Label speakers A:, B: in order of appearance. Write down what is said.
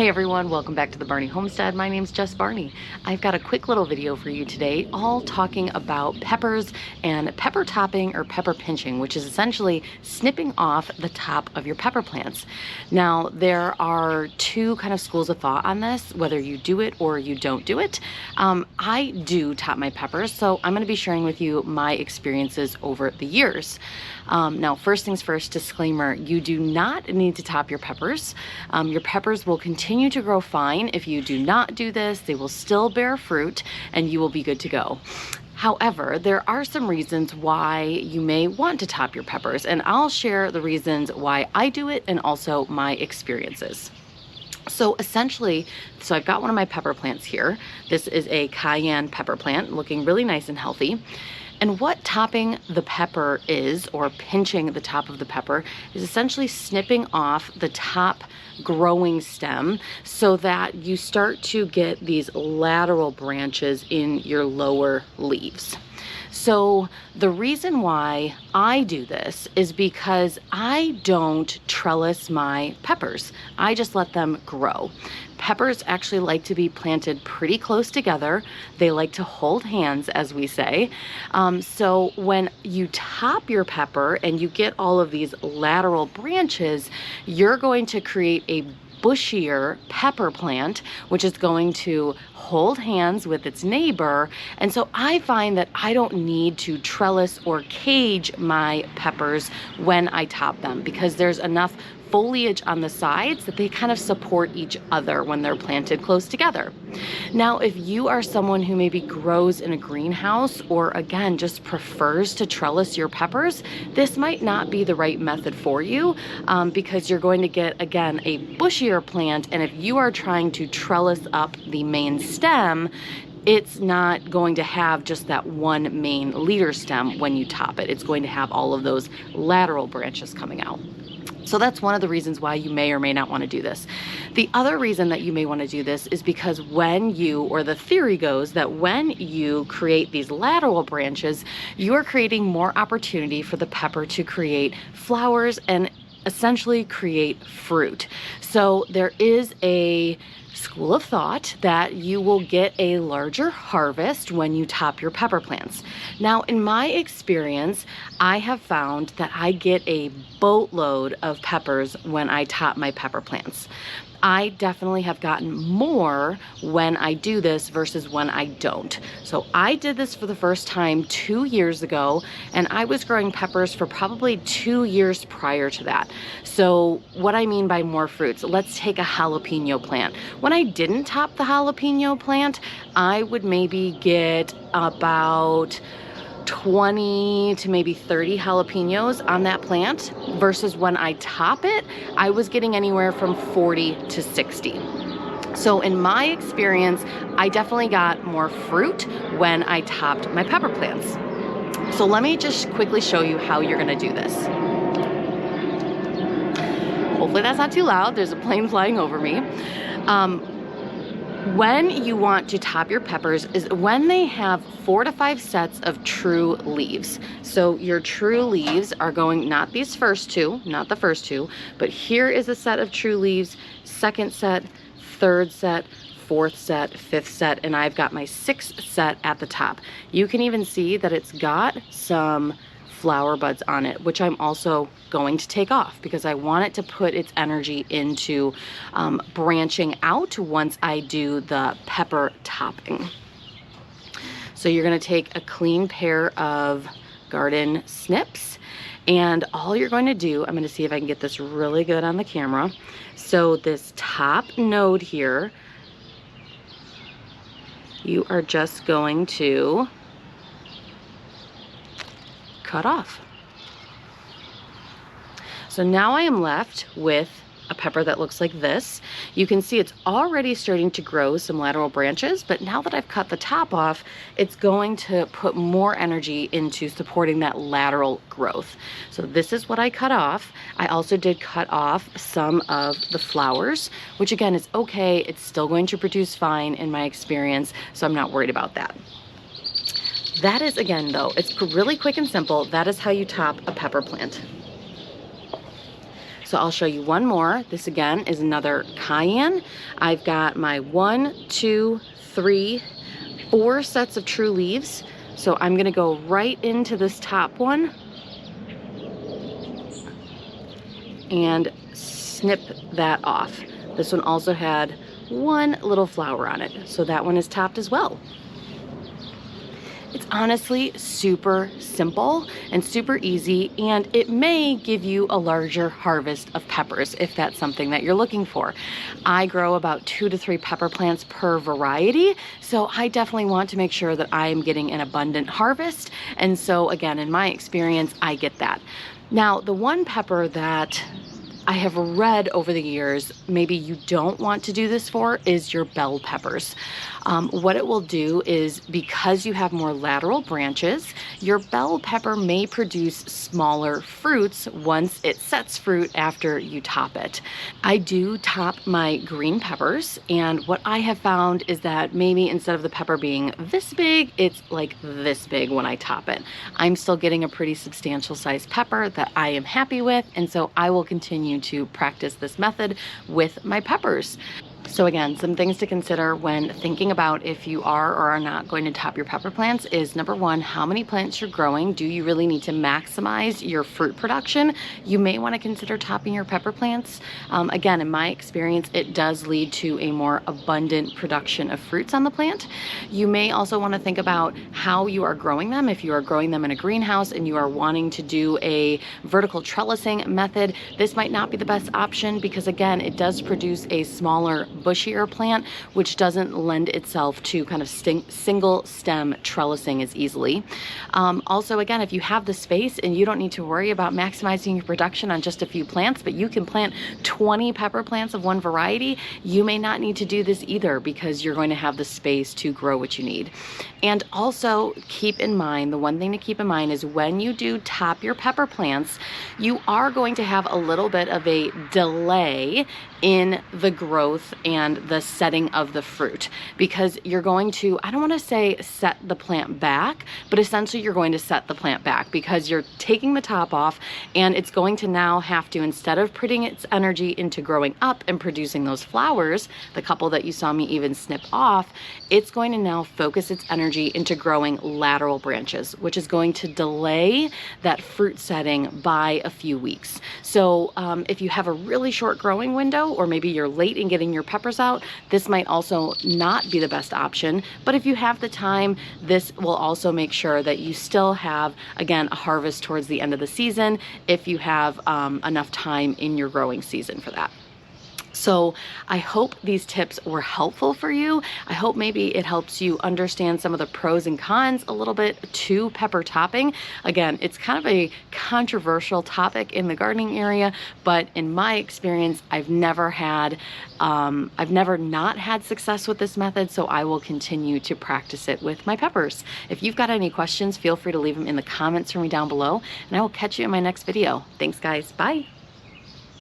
A: Hey everyone, welcome back to the Barney Homestead. My name's Jess Barney. I've got a quick little video for you today, all talking about peppers and pepper topping or pepper pinching, which is essentially snipping off the top of your pepper plants. Now, there are two kind of schools of thought on this, whether you do it or you don't do it. I do top my peppers, so I'm going to be sharing with you my experiences over the years. Now, first things first, disclaimer, you do not need to top your peppers. Your peppers will continue to grow fine. If you do not do this, they will still bear fruit and you will be good to go. However, there are some reasons why you may want to top your peppers, and I'll share the reasons why I do it and also my experiences. So essentially, I've got one of my pepper plants here. This is a cayenne pepper plant, looking really nice and healthy. And what topping the pepper is, or pinching the top of the pepper, is essentially snipping off the top growing stem so that you start to get these lateral branches in your lower leaves. So the reason why I do this is because I don't trellis my peppers. I just let them grow. Peppers actually like to be planted pretty close together. They like to hold hands, as we say. So when you top your pepper and you get all of these lateral branches, you're going to create a bushier pepper plant, which is going to hold hands with its neighbor. And so I find that I don't need to trellis or cage my peppers when I top them, because there's enough foliage on the sides that they kind of support each other when they're planted close together. Now, if you are someone who maybe grows in a greenhouse, or again, just prefers to trellis your peppers, this might not be the right method for you, because you're going to get, again, a bushier plant. And if you are trying to trellis up the main stem, it's not going to have just that one main leader stem when you top it. It's going to have all of those lateral branches coming out. So that's one of the reasons why you may or may not want to do this. The other reason that you may want to do this is because when you, or the theory goes that when you create these lateral branches, you are creating more opportunity for the pepper to create flowers and essentially create fruit. So there is a school of thought that you will get a larger harvest when you top your pepper plants. Now, in my experience, I have found that I get a boatload of peppers when I top my pepper plants. I definitely have gotten more when I do this versus when I don't. So I did this for the first time 2 years ago, and I was growing peppers for probably 2 years prior to that. So what I mean by more fruits, let's take a jalapeno plant. When I didn't top the jalapeno plant, I would maybe get about 20 to maybe 30 jalapenos on that plant, versus when I top it, I was getting anywhere from 40 to 60. So in my experience, I definitely got more fruit when I topped my pepper plants. So let me just quickly show you how you're gonna do this. Hopefully that's not too loud. There's a plane flying over me. When you want to top your peppers is when they have 4 to 5 sets of true leaves. So your true leaves are going, not these first two, not the first two, but here is a set of true leaves, second set, third set, fourth set, fifth set, and I've got my 6th set at the top. You can even see that it's got some flower buds on it, which I'm also going to take off because I want it to put its energy into branching out once I do the pepper topping. So you're going to take a clean pair of garden snips, and all you're going to do, I'm going to see if I can get this really good on the camera. So this top node here, you are just going to cut off. So now I am left with a pepper that looks like this. You can see it's already starting to grow some lateral branches, but now that I've cut the top off, it's going to put more energy into supporting that lateral growth. So this is what I cut off. I also did cut off some of the flowers, which again is okay. It's still going to produce fine in my experience, so I'm not worried about that. That is, again though, it's really quick and simple. That is how you top a pepper plant. So I'll show you one more. This again is another cayenne. I've got my 1, 2, 3, 4 sets of true leaves. So I'm gonna go right into this top one and snip that off. This one also had one little flower on it, so that one is topped as well. It's honestly super simple and super easy, and it may give you a larger harvest of peppers if that's something that you're looking for. I grow about 2 to 3 pepper plants per variety, so I definitely want to make sure that I am getting an abundant harvest. And so again, in my experience, I get that. Now, the one pepper that I have read over the years, maybe you don't want to do this for, is your bell peppers. What it will do is, because you have more lateral branches, your bell pepper may produce smaller fruits once it sets fruit after you top it. I do top my green peppers, and what I have found is that maybe instead of the pepper being this big, it's like this big when I top it. I'm still getting a pretty substantial sized pepper that I am happy with, and so I will continue to practice this method with my peppers. So again, some things to consider when thinking about if you are or are not going to top your pepper plants is, number one, how many plants you're growing. Do you really need to maximize your fruit production? You may want to consider topping your pepper plants. Again, in my experience, it does lead to a more abundant production of fruits on the plant. You may also want to think about how you are growing them. If you are growing them in a greenhouse and you are wanting to do a vertical trellising method, this might not be the best option because, again, it does produce a smaller, bushier plant, which doesn't lend itself to kind of single stem trellising as easily. Also, again, if you have the space and you don't need to worry about maximizing your production on just a few plants, but you can plant 20 pepper plants of one variety, you may not need to do this either because you're going to have the space to grow what you need. And also keep in mind, the one thing to keep in mind is when you do top your pepper plants, you are going to have a little bit of a delay in the growth and the setting of the fruit, because you're going to, I don't want to say set the plant back, but essentially you're going to set the plant back because you're taking the top off, and it's going to now have to, instead of putting its energy into growing up and producing those flowers, the couple that you saw me even snip off, it's going to now focus its energy into growing lateral branches, which is going to delay that fruit setting by a few weeks. So if you have a really short growing window, or maybe you're late in getting your peppers out, this might also not be the best option. But if you have the time, this will also make sure that you still have, again, a harvest towards the end of the season if you have enough time in your growing season for that. So I hope these tips were helpful for you. I hope maybe it helps you understand some of the pros and cons a little bit to pepper topping. Again, it's kind of a controversial topic in the gardening area, but in my experience, I've never not had success with this method, so I will continue to practice it with my peppers. If you've got any questions, feel free to leave them in the comments for me down below, and I will catch you in my next video. Thanks, guys. Bye.